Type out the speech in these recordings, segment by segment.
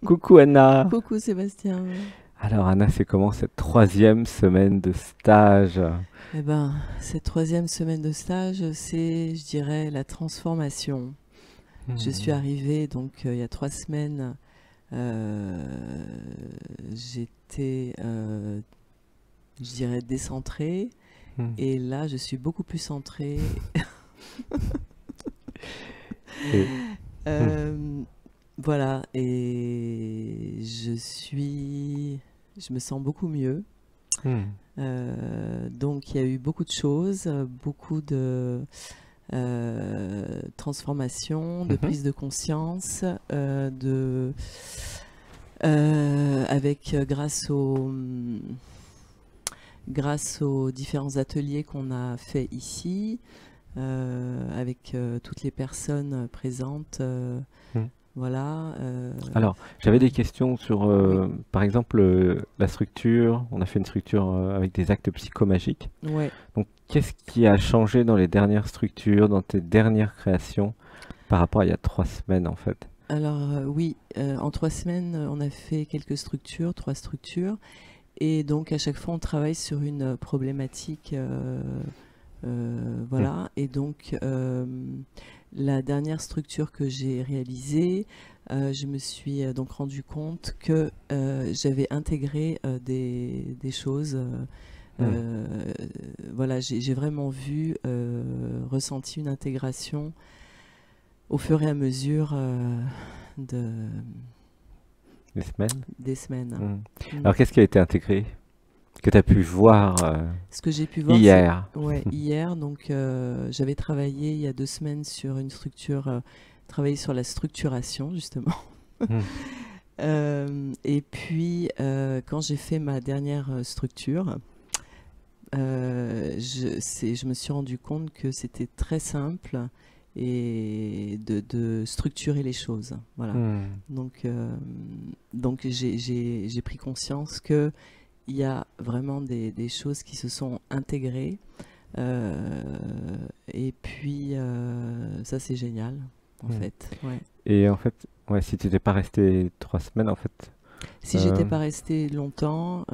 Coucou Anna. Coucou Sébastien. Alors Anna, c'est comment cette troisième semaine de stage? Eh ben, cette troisième semaine de stage, c'est, je dirais, la transformation. Je suis Hmm, arrivée donc il y a 3 semaines. euh, J'étais, je dirais, décentrée. hmm. Et là, je suis beaucoup plus centrée. Et, hmm, Euh, voilà. Et je me sens beaucoup mieux. hmm, Donc il y a eu beaucoup de choses, beaucoup de transformation, de mhm, prise de conscience, avec grâce aux différents ateliers qu'on a fait ici, avec toutes les personnes présentes, hmm. voilà. Alors, j'avais des Ouais, questions sur, oui, par exemple, la structure. On a fait une structure avec des actes psychomagiques. ouais. Donc, qu'est-ce qui a changé dans les dernières structures, dans tes dernières créations, par rapport à il y a 3 semaines en fait? Alors oui, en 3 semaines, on a fait quelques structures, 3 structures. Et donc à chaque fois, on travaille sur une problématique, Hmm, voilà. Et donc la dernière structure que j'ai réalisée, je me suis donc rendu compte que j'avais intégré des choses. hmm. Euh, voilà, j'ai vraiment vu, ressenti une intégration au fur et à mesure de, Des semaines? des semaines. Hmm. Mm. Alors, qu'est-ce qui a été intégré, que tu as pu voir Ce que j'ai pu voir, c'est hier? ouais, hier, donc j'avais travaillé il y a 2 semaines sur une structure, travaillé sur la structuration justement. Hmm, Et puis quand j'ai fait ma dernière structure, je me suis rendu compte que c'était très simple et de structurer les choses. Voilà. hmm. Donc, j'ai pris conscience que il y a vraiment des choses qui se sont intégrées. Euh, et puis, ça, c'est génial, en Hmm. fait. Ouais. Et en fait, ouais, si tu n'étais pas resté 3 semaines, en fait, Si j'étais euh, pas restée longtemps,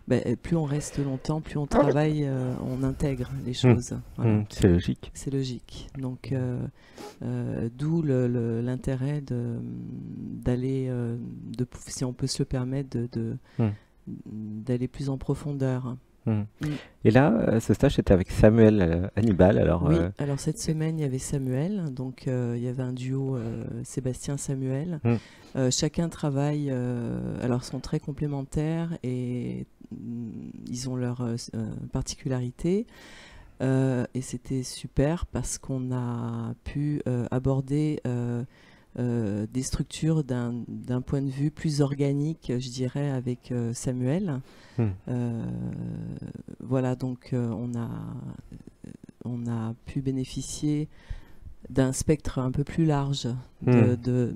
ben, plus on reste longtemps, plus on travaille, on intègre les hmm, choses. Voilà. c'est logique. C'est logique. Donc, d'où l'intérêt d'aller, si on peut se le permettre, Hmm, d'aller plus en profondeur. hmm. Mm. Et là, ce stage, c'était avec Samuel Hannibal. Alors, Oui, alors cette semaine, il y avait Samuel, donc il y avait un duo Sébastien-Samuel. hmm, Chacun travaille, alors sont très complémentaires et ils ont leurs particularités. Et c'était super parce qu'on a pu aborder des structures d'un point de vue plus organique, je dirais, avec Samuel. hmm, Euh, voilà, donc on a pu bénéficier d'un spectre un peu plus large hmm. de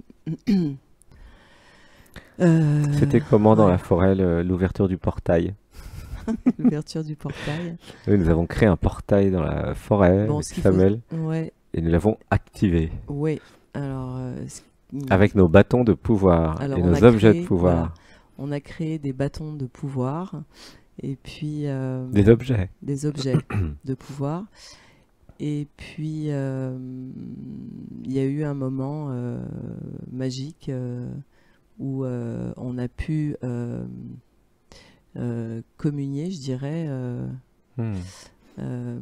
euh, C'était comment dans la ouais, forêt, l'ouverture du portail? l'ouverture du portail. Oui, nous avons créé un portail dans la forêt Bon, avec ce qu'il faut, Samuel ouais, et nous l'avons activé ouais. Alors, avec nos bâtons de pouvoir et alors on a nos objets de créé, voilà, pouvoir. on a créé des bâtons de pouvoir et puis Des objets. des objets de pouvoir. Et puis il y a eu un moment magique où on a pu communier, je dirais, Hmm. euh,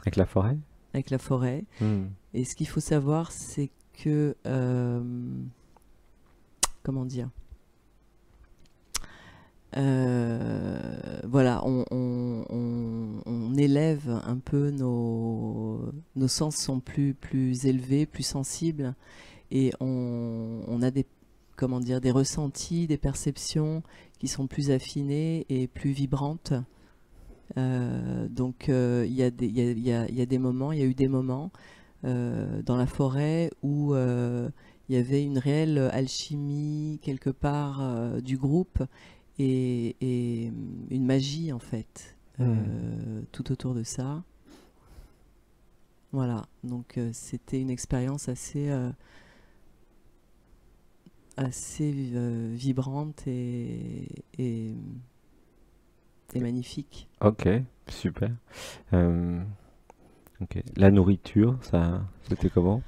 Avec la forêt? avec la forêt. Hmm. Et ce qu'il faut savoir, c'est que, comment dire, voilà, on élève un peu nos sens sont plus élevés, plus sensibles, et on a des, comment dire, des ressentis, des perceptions qui sont plus affinées et plus vibrantes. Donc il y a il y a des moments, il y a eu des moments dans la forêt où il y avait une réelle alchimie quelque part du groupe et une magie en fait Hmm. tout autour de ça. Voilà, donc c'était une expérience assez assez vibrante et magnifique. Ok, super. Euh, ok. La nourriture, c'était comment?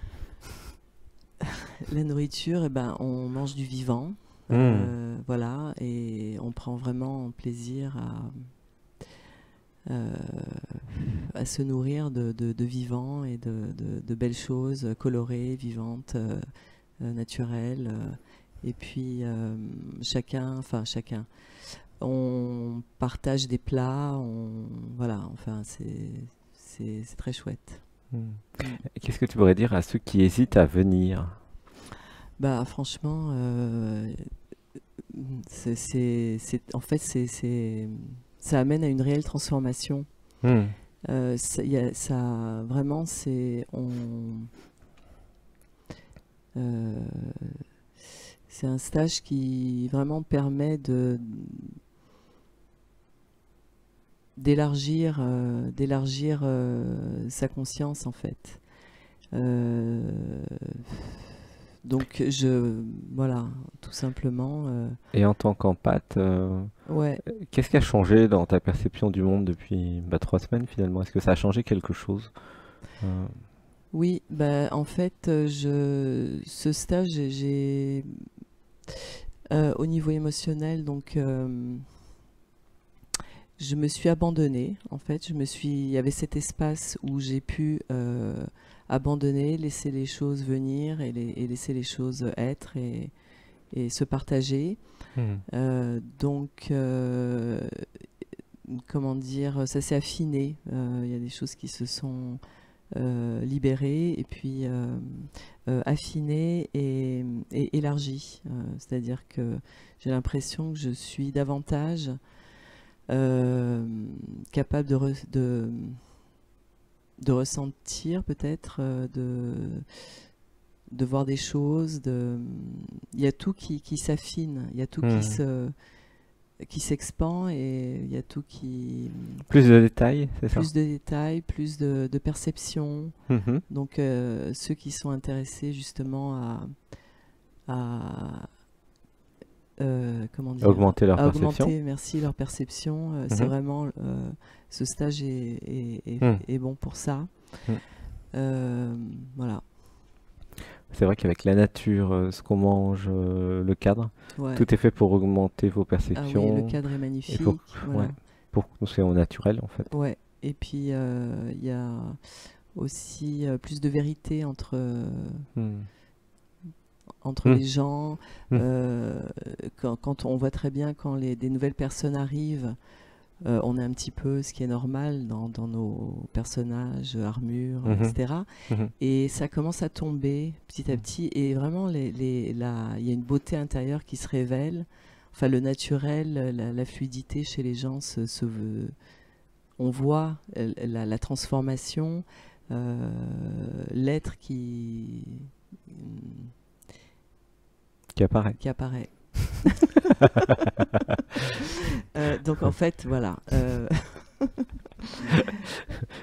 La nourriture, eh ben, on mange du vivant, Hmm. voilà, et on prend vraiment plaisir euh, à se nourrir de vivant et de belles choses colorées, vivantes, naturelles. Et puis chacun, on partage des plats, voilà, enfin c'est très chouette. Hmm. Mm. Et qu'est-ce que tu pourrais dire à ceux qui hésitent à venir? Bah franchement, en fait ça amène à une réelle transformation. Hmm. Ça vraiment euh, c'est un stage qui vraiment permet de d'élargir sa conscience en fait. Euh, donc voilà, tout simplement. Et en tant qu'empath, Ouais, qu'est-ce qui a changé dans ta perception du monde depuis 3 semaines finalement? Est-ce que ça a changé quelque chose? Euh, oui, bah en fait, ce stage, au niveau émotionnel, donc je me suis abandonnée. En fait, il y avait cet espace où j'ai pu abandonner, laisser les choses venir et laisser les choses être et se partager. hmm. Donc, comment dire, ça s'est affiné. Il y a des choses qui se sont libérées et puis affinées et élargies. C'est-à-dire que j'ai l'impression que je suis davantage euh, capable de ressentir peut-être, de voir des choses. Il y a tout qui s'affine, il y a tout Hmm. qui s'expand et il y a tout qui... Plus de détails, c'est ça? Plus de détails, plus de perception. Mhm. Donc ceux qui sont intéressés justement à comment dire, Augmenter leur à perception. augmenter, merci, leur perception. C'est Mhm. vraiment ce stage Hmm. est bon pour ça. Hmm. Voilà, C'est vrai qu'avec la nature, ce qu'on mange, le cadre, ouais. tout est fait pour augmenter vos Ah oui, le perceptions cadre est et pour, magnifique, ouais, voilà. pour que nous soyons naturels en fait. Ouais. Et puis il y a aussi plus de vérité Hmm. entre Hmm. les gens. Hmm. Euh, quand on voit très bien quand des nouvelles personnes arrivent. On est un petit peu ce qui est normal dans nos personnages, armures, Mhm. etc. Mhm. Et ça commence à tomber petit à Mhm. petit. Et vraiment, il y a une beauté intérieure qui se révèle. Enfin, le naturel, la fluidité chez les gens on voit la transformation, l'être Qui apparaît. qui apparaît. Donc en fait, voilà.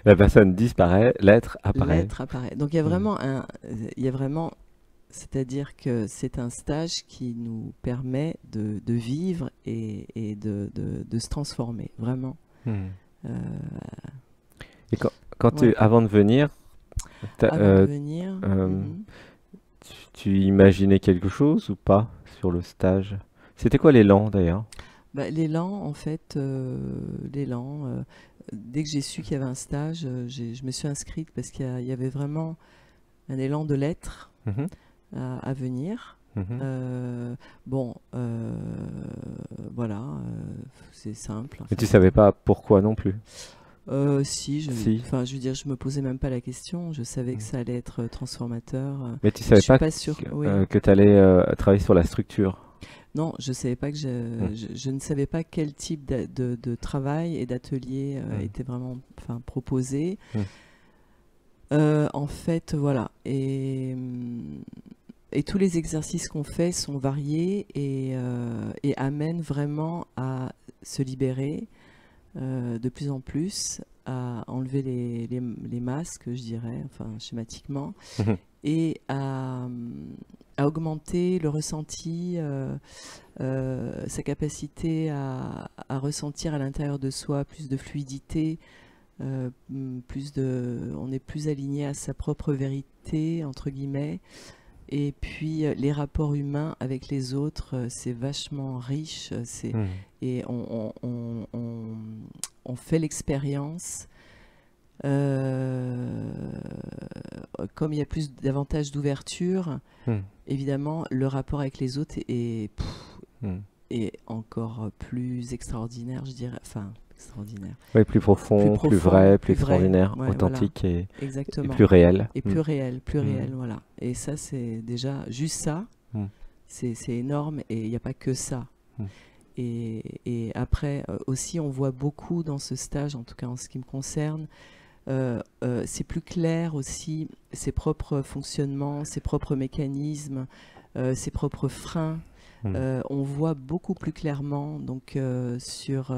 La personne disparaît, l'être apparaît. L'être apparaît. Donc Hmm. il y a vraiment, c'est-à-dire que c'est un stage qui nous permet de vivre et de se transformer, vraiment. Hmm. Euh, Et quand ouais. avant de venir, t'as- Avant de euh, venir, euh, tu imaginais quelque chose ou pas sur le stage? C'était quoi l'élan d'ailleurs? bah, l'élan, en fait, dès que j'ai su qu'il y avait un stage, je me suis inscrite parce il y avait vraiment un élan de l'être Mhm. à venir. Mhm. Euh, bon, voilà, c'est simple en Mais tu fait. savais pas pourquoi non plus. Si, Si. enfin, je veux dire, je me posais même pas la question. Je savais que Hmm. ça allait être transformateur. Mais tu Je savais suis pas pas sûre. Oui, que tu allais travailler sur la structure. non, je savais pas que Hmm. je ne savais pas quel type de travail et d'atelier Hmm. était vraiment, enfin, proposé. Hmm. En fait, voilà. Et tous les exercices qu'on fait sont variés et amènent vraiment à se libérer de plus en plus, à enlever les masques, je dirais, enfin schématiquement, Mhm. et à augmenter le ressenti, sa capacité à ressentir à l'intérieur de soi plus de fluidité, on est plus aligné à sa propre vérité, entre guillemets. Et puis les rapports humains avec les autres, c'est vachement riche. Hmm. Et on fait l'expérience. euh, Comme il y a plus davantage d'ouverture, Hmm. évidemment, le rapport avec les autres Hmm. est encore plus extraordinaire, je dirais. Enfin, extraordinaire. Oui, plus profond, plus Profond, vrai, plus plus vrai. extraordinaire, Ouais, voilà. authentique et Exactement. plus réel. Et plus réel, plus Mm. réel, voilà. Et ça, c'est déjà juste ça, Mm. c'est énorme, et il n'y a pas que ça. Mm. Et après, aussi, on voit beaucoup dans ce stage, en tout cas en ce qui me concerne, c'est plus clair aussi, ses propres fonctionnements, ses propres mécanismes, ses propres freins. Mm. On voit beaucoup plus clairement donc sur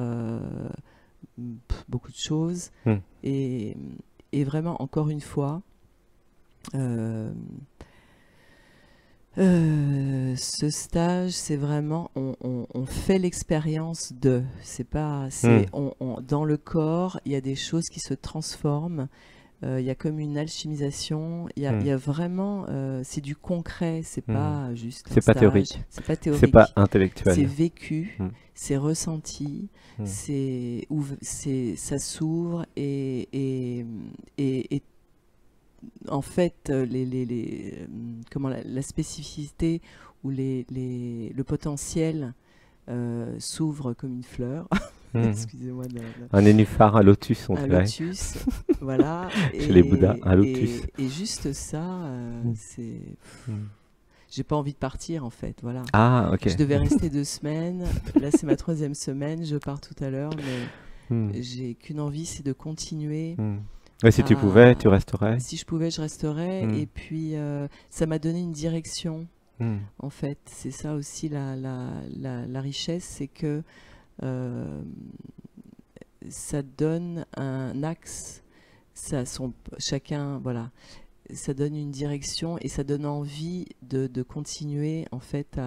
beaucoup de choses. Mm. Et vraiment, encore une fois, ce stage, c'est vraiment, on fait l'expérience de. C'est pas, c'est, dans le corps, il y a des choses qui se transforment. Il y a comme une alchimisation. Il y a vraiment, c'est du concret. C'est pas juste un C'est pas stage. théorique. C'est pas théorique. C'est pas C'est intellectuel. vécu. Mm. C'est ressenti. Mm. Ça s'ouvre et en fait, la spécificité ou le potentiel s'ouvre comme une fleur. Mm. Excusez-moi. Un nénuphar, un lotus, on Un dirait. lotus, voilà. Chez les Bouddhas, un lotus. Et juste ça, Mm. c'est. Mm. J'ai pas envie de partir, en fait, voilà. Ah, ok. Je devais rester 2 semaines. Là, c'est ma 3e semaine. Je pars tout à l'heure, mais Mm. j'ai qu'une envie, c'est de continuer. Mm. Ouais, si tu pouvais, tu resterais. Si je pouvais, je resterais. Mm. Et puis, ça m'a donné une direction, Mm. en fait. C'est ça aussi la richesse, c'est que ça donne un axe. Chacun, voilà. Ça donne une direction et ça donne envie de continuer, en fait,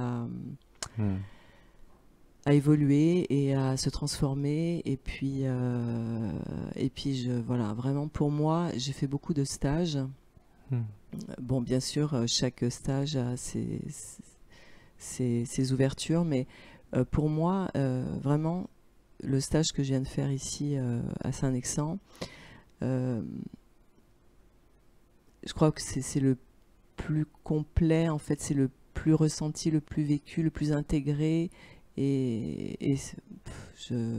Mm. à évoluer et à se transformer. Et puis voilà, vraiment, pour moi, j'ai fait beaucoup de stages. Mm. Bon, bien sûr, chaque stage a ses ouvertures, mais pour moi, vraiment, le stage que je viens de faire ici à Saint-Nexan, je crois que c'est le plus complet, en fait, c'est le plus ressenti, le plus vécu, le plus intégré,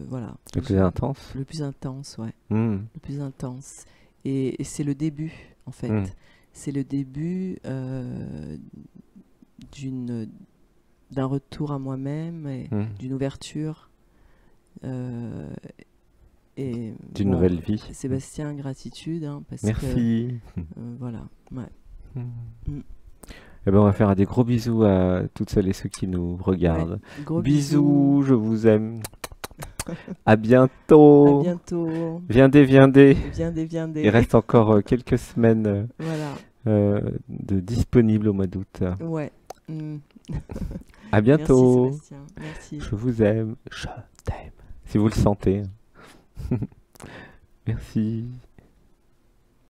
voilà. Le plus intense. Le plus intense, ouais. Mm. Le plus intense. Et c'est le début, en fait. Mm. C'est le début d'un retour à moi-même et Mm. d'une ouverture. Et D'une bon, nouvelle vie. Sébastien, gratitude, hein, parce que Merci. voilà. Ouais. Mm. Mm. Eh ben, on va faire des gros bisous à toutes celles et ceux qui nous regardent. Ouais. Gros Bisous, je vous aime. À À bientôt. bientôt. Viendez, viendez. Viendez. Il reste encore quelques semaines Voilà. de disponibles au mois d'août. Ouais. Mm. À bientôt. Merci Sébastien. Merci. Je vous aime. Je t'aime. Si vous le sentez. Merci.